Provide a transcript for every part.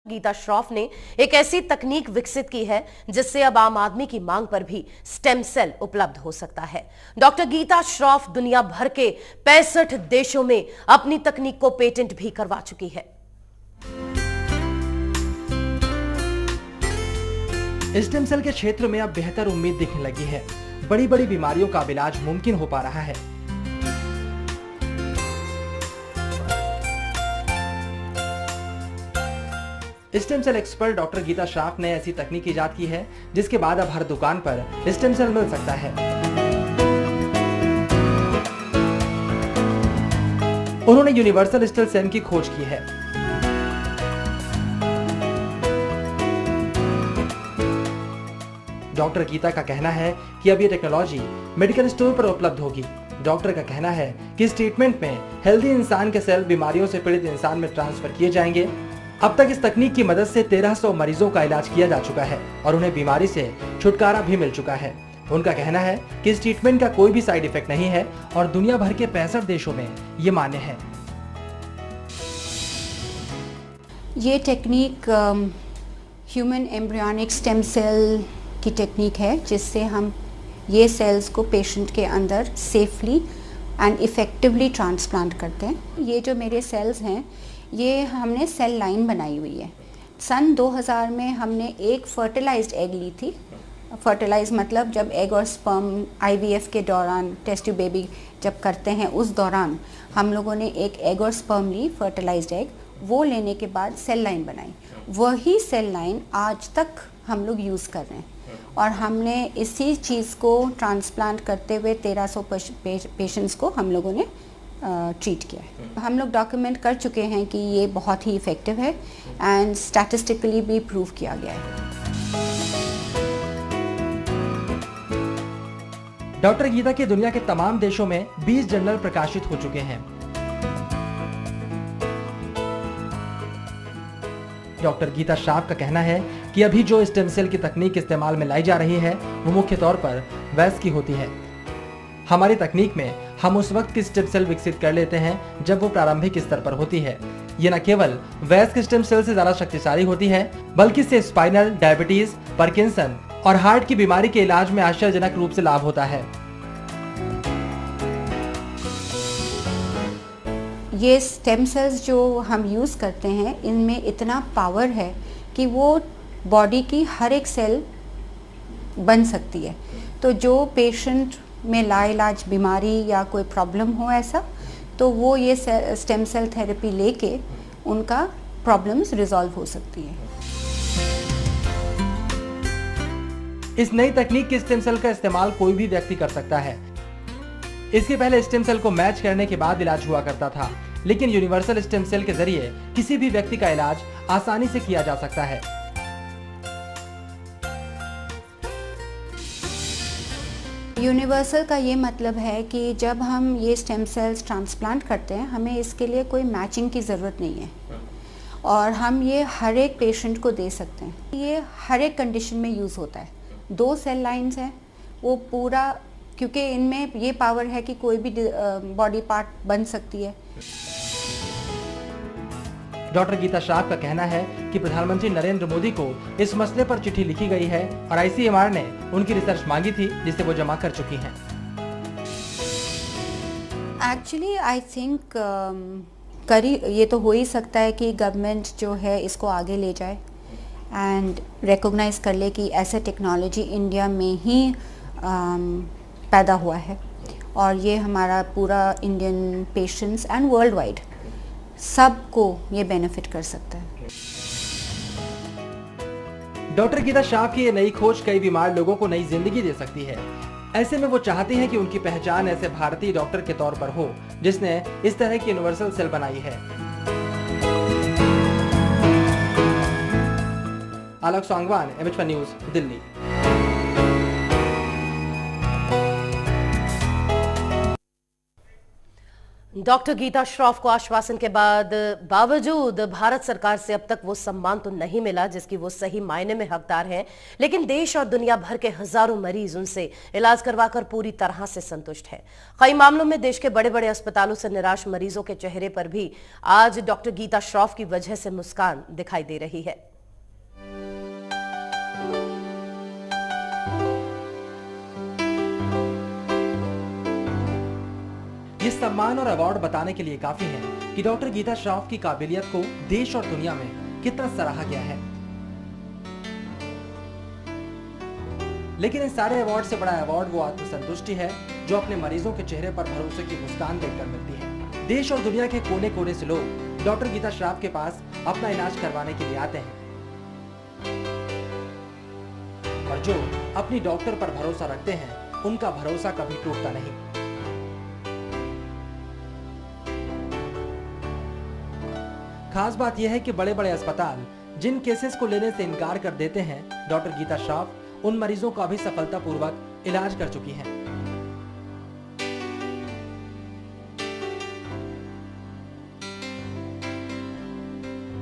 गीता श्रॉफ ने एक ऐसी तकनीक विकसित की है जिससे अब आम आदमी की मांग पर भी स्टेम सेल उपलब्ध हो सकता है। डॉक्टर गीता श्रॉफ दुनिया भर के 65 देशों में अपनी तकनीक को पेटेंट भी करवा चुकी है। स्टेम सेल के क्षेत्र में अब बेहतर उम्मीद दिखने लगी है। बड़ी बड़ी बीमारियों का इलाज मुमकिन हो पा रहा है। Stem cell expert doctor Geeta Shroff ने ऐसी तकनीक इजाद की है जिसके बाद अब हर दुकान पर स्टेम सेल मिल सकता है। उन्होंने यूनिवर्सल स्टेम सेल की खोज की है। डॉक्टर गीता का कहना है कि अब ये टेक्नोलॉजी मेडिकल स्टोर पर उपलब्ध होगी। डॉक्टर का कहना है कि इस ट्रीटमेंट में हेल्दी इंसान के सेल बीमारियों से पीड़ित इंसान में ट्रांसफर किए जाएंगे। अब तक इस तकनीक की मदद से 1300 मरीजों का इलाज किया जा चुका है और उन्हें बीमारी से छुटकारा भी मिल चुका है। उनका कहना है कि इस ट्रीटमेंट का कोई भी साइड इफेक्ट नहीं है और दुनिया भर के 65 देशों में ये मान्य है। ये technique human embryonic stem cell की टेक्निक है जिससे हम ये सेल्स को पेशेंट के अंदर सेफली एंड इफ़ेक्टिवली ट्रांसप्लांट करते हैं। ये जो मेरे सेल्स हैं ये हमने सेल लाइन बनाई हुई है। सन 2000 में हमने एक फर्टिलाइज्ड एग ली थी। फर्टिलाइज मतलब जब एग और स्पर्म आईवीएफ के दौरान टेस्ट ट्यूब बेबी जब करते हैं उस दौरान हम लोगों ने एक एग और स्पर्म ली, फर्टिलाइज्ड एग, वो लेने के बाद सेल लाइन बनाई। वही सेल लाइन आज तक हम लोग यूज़ कर रहे हैं और हमने इसी चीज़ को ट्रांसप्लांट करते हुए 1300 पेशेंट्स को हम लोगों ने ट्रीट किया है। हम लोग डॉक्यूमेंट कर चुके हैं कि ये बहुत ही इफ़ेक्टिव है एंड स्टैटिस्टिकली भी प्रूव किया गया है। डॉक्टर गीता के दुनिया के तमाम देशों में 20 जर्नल प्रकाशित हो चुके हैं। डॉक्टर गीता श्रॉफ का कहना है कि अभी जो स्टेम सेल की तकनीक इस्तेमाल में लाई जा रही है वो मुख्य तौर पर वयस्क की होती है। हमारी तकनीक में हम उस वक्त की स्टेम सेल विकसित कर लेते हैं जब वो प्रारंभिक स्तर पर होती है। ये न केवल वयस्क स्टेम सेल से ज्यादा शक्तिशाली होती है बल्कि इससे स्पाइनल, डायबिटीज, पार्किंसन और हार्ट की बीमारी के इलाज में आश्चर्यजनक रूप से लाभ होता है। ये स्टेम सेल्स जो हम यूज़ करते हैं इनमें इतना पावर है कि वो बॉडी की हर एक सेल बन सकती है। तो जो पेशेंट में लाइलाज बीमारी या कोई प्रॉब्लम हो ऐसा तो वो ये स्टेम सेल थेरेपी लेके उनका प्रॉब्लम्स रिजॉल्व हो सकती है। इस नई तकनीक के स्टेम सेल का इस्तेमाल कोई भी व्यक्ति कर सकता है। इसके पहले स्टेम सेल को मैच करने के बाद इलाज हुआ करता था, लेकिन यूनिवर्सल स्टेम सेल के जरिए किसी भी व्यक्ति का इलाज आसानी से किया जा सकता है। यूनिवर्सल का ये मतलब है कि जब हम ये स्टेम सेल्स ट्रांसप्लांट करते हैं हमें इसके लिए कोई मैचिंग की ज़रूरत नहीं है और हम ये हर एक पेशेंट को दे सकते हैं। ये हर एक कंडीशन में यूज़ होता है। 2 सेल लाइंस हैं, वो पूरा, क्योंकि इनमें ये पावर है कि कोई भी बॉडी पार्ट बन सकती है। डॉक्टर गीता श्रॉफ का कहना है कि प्रधानमंत्री नरेंद्र मोदी को इस मसले पर चिट्ठी लिखी गई है और आईसीएमआर ने उनकी रिसर्च मांगी थी जिसे वो जमा कर चुकी हैं। एक्चुअली आई थिंक ये तो हो ही सकता है कि गवर्नमेंट जो है इसको आगे ले जाए एंड रिकॉग्नाइज कर ले कि ऐसे टेक्नोलॉजी इंडिया में ही पैदा हुआ है और ये हमारा पूरा Indian patients and world wide सबको ये बेनिफिट कर सकता है। डॉक्टर गीता श्रॉफ की ये नई खोज कई बीमार लोगों को नई जिंदगी दे सकती है। ऐसे में वो चाहती हैं कि उनकी पहचान ऐसे भारतीय डॉक्टर के तौर पर हो जिसने इस तरह की यूनिवर्सल सेल बनाई है। Alok Sangwan, MH1 news, Delhi. Doctor Geeta Shroff को आश्वासन के बावजूद भारत सरकार से अब तक वो सम्मान तो नहीं मिला जिसकी वो सही मायने में हकदार हैं, लेकिन देश और दुनिया भर के हजारों मरीज उनसे इलाज करवाकर पूरी तरह से संतुष्ट हैं। कई मामलों में देश के बड़े बड़े अस्पतालों से निराश मरीजों के चेहरे पर भी आज डॉक्टर गीता श्रॉफ की वजह से मुस्कान दिखाई दे रही है। ये सम्मान और अवार्ड बताने के लिए काफी है कि डॉक्टर गीता श्रॉफ की काबिलियत को देश और दुनिया में कितना सराहा गया है। लेकिन इस सारे अवार्ड से बड़ा अवार्ड वो आत्मसंतुष्टि है जो अपने मरीजों के चेहरे पर भरोसे की मुस्कान देखकर मिलती है। देश और दुनिया के कोने कोने से लोग डॉक्टर गीता श्रॉफ के पास अपना इलाज करवाने के लिए आते हैं और जो अपनी डॉक्टर पर भरोसा रखते हैं उनका भरोसा कभी टूटता नहीं। खास बात यह है कि बड़े बड़े अस्पताल जिन केसेस को लेने से इनकार कर देते हैं, डॉक्टर गीता श्रॉफ उन मरीजों का भी सफलतापूर्वक इलाज कर चुकी हैं।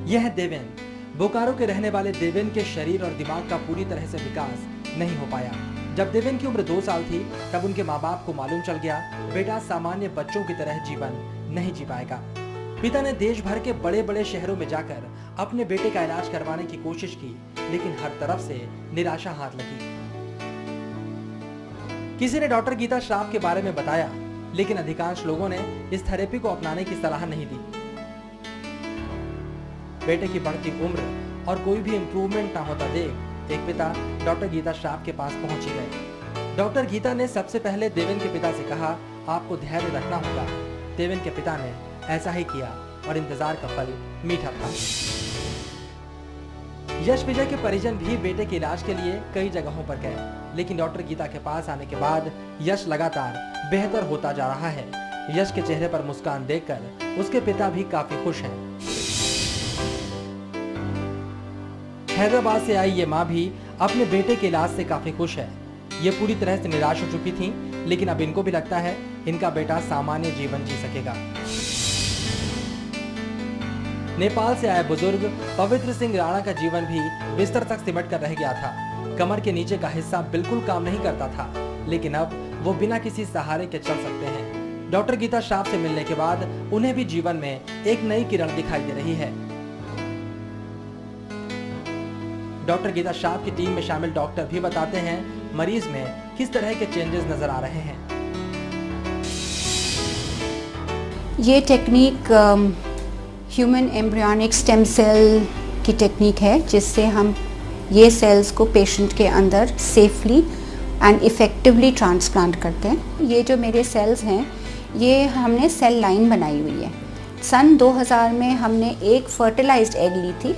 यह देवेन, बोकारो के रहने वाले देवेन के शरीर और दिमाग का पूरी तरह से विकास नहीं हो पाया। जब देवेन की उम्र 2 साल थी तब उनके माँ बाप को मालूम चल गया बेटा सामान्य बच्चों की तरह जीवन नहीं जी पाएगा। पिता ने देश भर के बड़े बड़े शहरों में जाकर अपने बेटे का इलाज करवाने की कोशिश की, लेकिन हर तरफ से निराशा हाथ लगी। किसी ने डॉक्टर गीता श्रॉफ के बारे में बताया, लेकिन अधिकांश लोगों ने इस थेरेपी को अपनाने की सलाह नहीं दी। बेटे की बढ़ती उम्र और कोई भी इंप्रूवमेंट ना होता देख एक पिता डॉक्टर गीता श्रॉफ के पास पहुंच ही गए। डॉक्टर गीता ने सबसे पहले देवेन के पिता से कहा, आपको धैर्य रखना होगा। देवेन के पिता ने ऐसा ही किया और इंतजार का फल मीठा था। यश विजय के परिजन भी बेटे के इलाज के लिए कई जगहों पर गए, लेकिन डॉक्टर गीता के पास आने के बाद यश लगातार बेहतर होता जा रहा है। यश के चेहरे पर मुस्कान देखकर उसके पिता भी काफी खुश हैं। हैदराबाद से आई ये माँ भी अपने बेटे के इलाज से काफी खुश है। ये पूरी तरह से निराश हो चुकी थी, लेकिन अब इनको भी लगता है इनका बेटा सामान्य जीवन जी सकेगा। नेपाल से आए बुजुर्ग पवित्र सिंह राणा का जीवन भी बिस्तर तक सिमट कर रह गया था। कमर के नीचे का हिस्सा बिल्कुल काम नहीं करता था, लेकिन अब वो बिना किसी सहारे के चल सकते हैं। डॉक्टर गीता श्रॉफ से मिलने के बाद उन्हें भी जीवन में एक नई किरण दिखाई दे रही है। डॉक्टर गीता श्रॉफ की टीम में शामिल डॉक्टर भी बताते हैं मरीज में किस तरह के चेंजेस नजर आ रहे हैं। ये technique human embryonic stem cell की टेक्निक है, जिससे हम ये सेल्स को पेशेंट के अंदर सेफली एंड इफ़ेक्टिवली ट्रांसप्लांट करते हैं। ये जो मेरे सेल्स हैं ये हमने सेल लाइन बनाई हुई है। सन 2000 में हमने एक फर्टिलाइज्ड एग ली थी।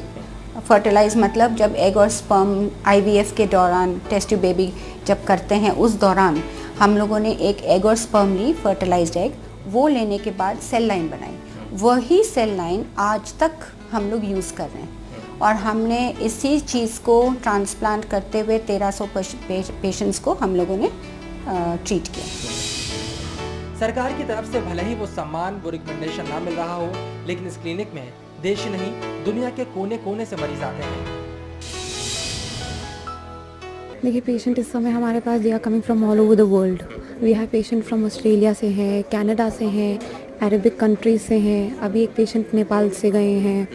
फर्टिलाइज मतलब जब एग और स्पर्म IVF के दौरान टेस्ट ट्यूब बेबी जब करते हैं उस दौरान हम लोगों ने एक एग और स्पर्म ली, फर्टिलाइज्ड एग। वो लेने के बाद सेल लाइन बनाई। वही सेल लाइन आज तक हम लोग यूज़ कर रहे हैं और हमने इसी चीज़ को ट्रांसप्लांट करते हुए 1300 पेशेंट्स को हम लोगों ने ट्रीट किया। सरकार की तरफ से भले ही वो सम्मान, वो रिकमेंडेशन ना मिल रहा हो, लेकिन इस क्लिनिक में देश ही नहीं दुनिया के कोने कोने से मरीज आते हैं। देखिए, पेशेंट इस समय हमारे पास they are coming from all over the world. We have patient from Australia से हैं, कनाडा से हैं, अरबिक कंट्रीज से हैं, अभी एक पेशेंट नेपाल से गए हैं।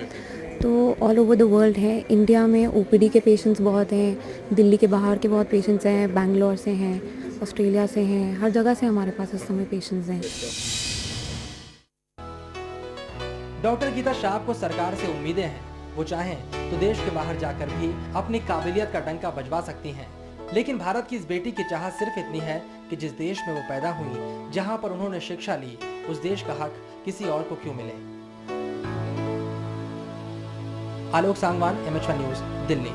तो ऑल ओवर द वर्ल्ड है। इंडिया में OPD के पेशेंट्स बहुत हैं, दिल्ली के बाहर के बहुत पेशेंट्स हैं, बैंगलोर से हैं, ऑस्ट्रेलिया से हैं, हर जगह से हमारे पास इस समय पेशेंट्स हैं। डॉक्टर गीता श्रॉफ को सरकार से उम्मीदें हैं। वो चाहें तो देश के बाहर जाकर भी अपनी काबिलियत का डंका बजवा सकती हैं। लेकिन भारत की इस बेटी की चाहत सिर्फ इतनी है कि जिस देश में वो पैदा हुई, जहां पर उन्होंने शिक्षा ली, उस देश का हक किसी और को क्यों मिले। आलोक सांगवान, MH1 न्यूज़, दिल्ली।